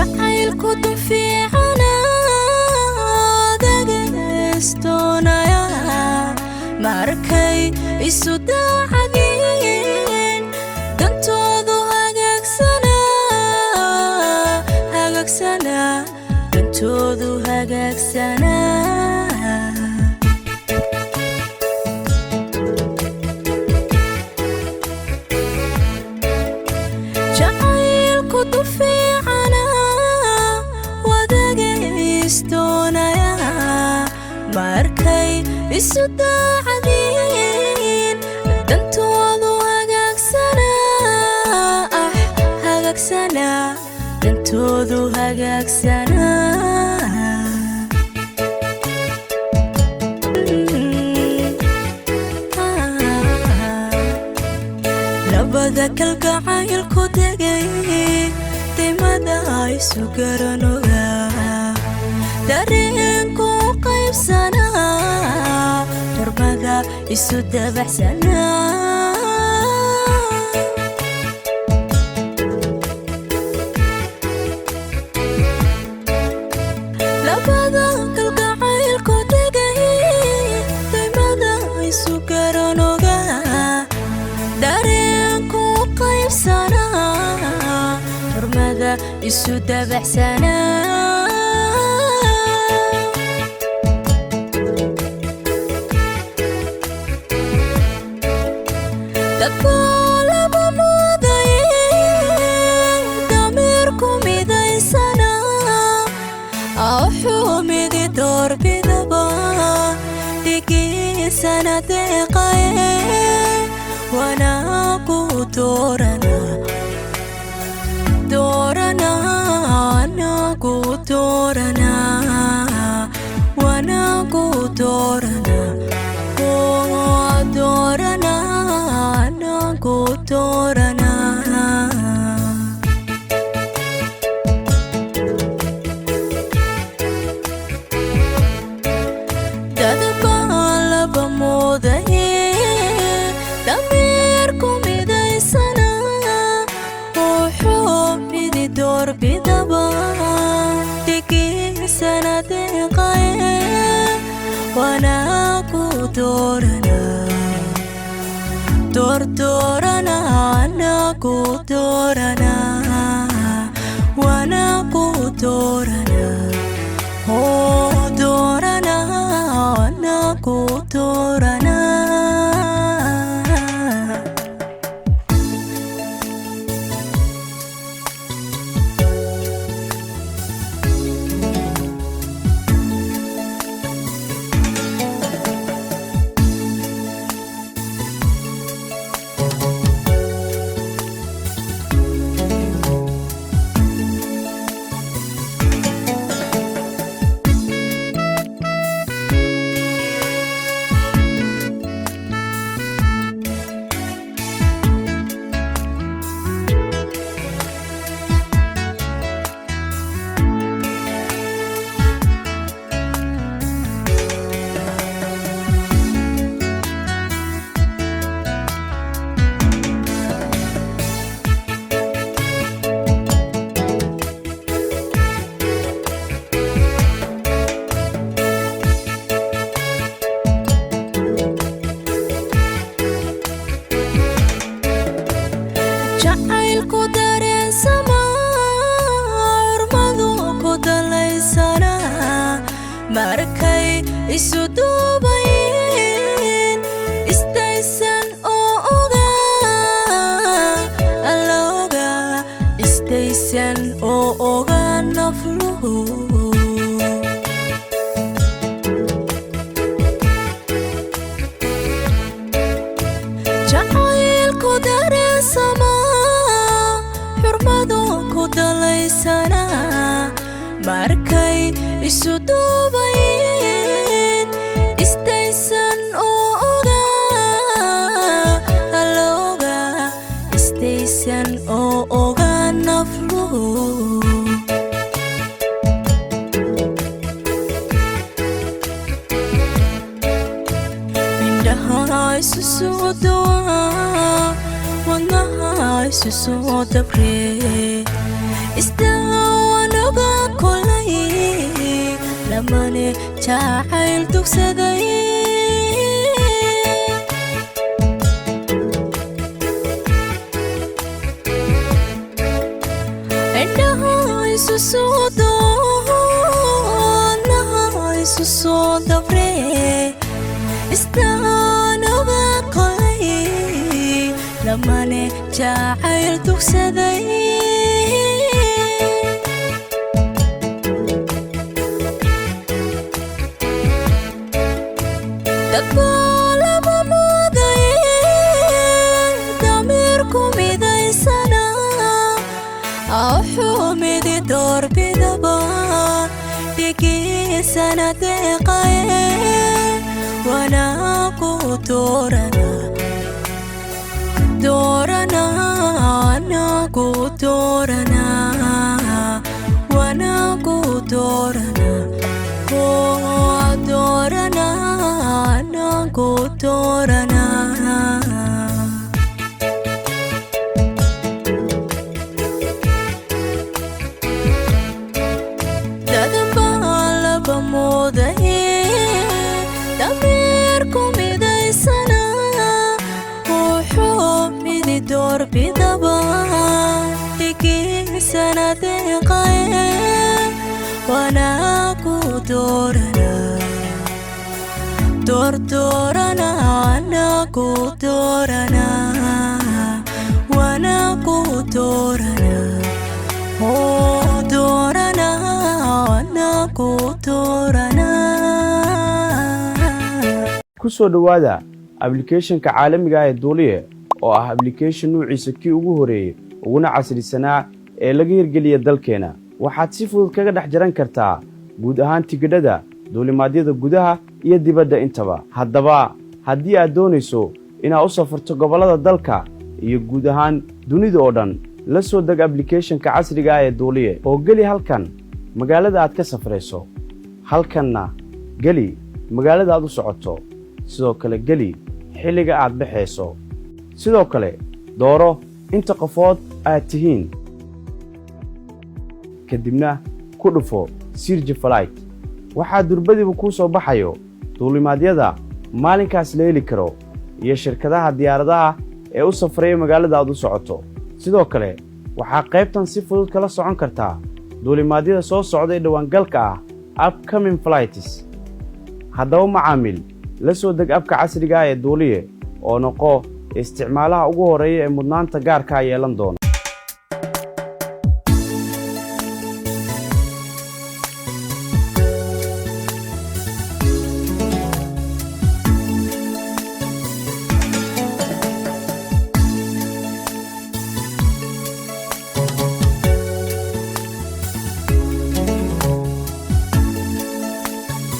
jacaylku dun fiicana dhagaystoonaya markay isu daacadeen dantoodu hagaagsana dantoodu hagaagsana jacaylku dun fiicana wadagaystoonaya markay isu daacadeen dantoodu hagaagsana dantoodu hagaagsana labada kalgacaylku degay dimada isu garanoga dareenku qaybsana xurmada isu dabaxsana labada kalgacaylku degay dimada isu garanoga dareenku qaybsana xurmada isu dabaxsana dadbaalaba muudayeen dameerku midaysana wuxuu midi doorbidaba dhigiisana deeqaye wanaagu anagu doorana wanaagu doorana anagu doorana dadbaalaba muudayeen dameerku midaysana wuxuu midi doorbidaba dhigiisana deeqaye wanaagu doorana anagu doorana wanaagu doorana doorana anagu doorana jacaylku dareensama xurmadu ku dalaysana markay isu duubayeen istaysan oo istaysan oo oga nafluhu jacaylku dareensama xurmadu ku dalaysana markay isu duubayeen istaysan oo istaysan oo oga nafluhu indhaha isu soo dawaa wadnaha isu soo dabree isdaawana lamane jacayl dugsaday صدفري استانوغا قلي لما نجاعيل تكسدي تقبل بموضي دميركم إذا سنة أو حومي دور بدبان سنة دقايق وانا قطورنا دورنا انا قطورنا وانا قطورنا دورنا انا قطورنا دميركم إذا سنة وحومي دور بدبان تكي سنة دقايق وانا قدورنا دورنا انا قدورنا وانا قدورنا دورنا انا قدورنا kusoo dhawaada application-ka caalamiga ah ee Duuliye oo ah application nuuciisa kii ugu horeeyay uguna casrisanaa ee laga hirgeliyay dalkeena waxaad si fudud kaga dhex jaran kartaa guud ahaan tigidhada duulimaadyada gudaha iyo dibadda intaba haddaba haddii aad doonayso inaad u safarto gobolada dalka iyo guud ahaan dunida oo dhan la soo deg application-ka casriga ah ee Duuliye oo gali halkan magaalada aad ka safrayso halkanna gali magaalada aad u socoto sidoo kale gali xilliga aad baxayso sidoo kale dooro inta qofood aad tihiin kadibna ku dhufo Search Flight waxa durbadiiba ku soo baxayo duulimaadyada maalinkaas la heli karo iyo shirkadaha diyaaradaha ee u safraya magaalada aad u socoto sidoo kale waxa qaybtan si fudud kala socon kartaa duulimaadyada soo socda ee dhawaan galka ah upcoming flights haddaba macaamil la soo deg abka casriga ah ee Duuliye oo noqo isticmaalaha ugu horeeya ee mudnaanta gaarka yeelan doona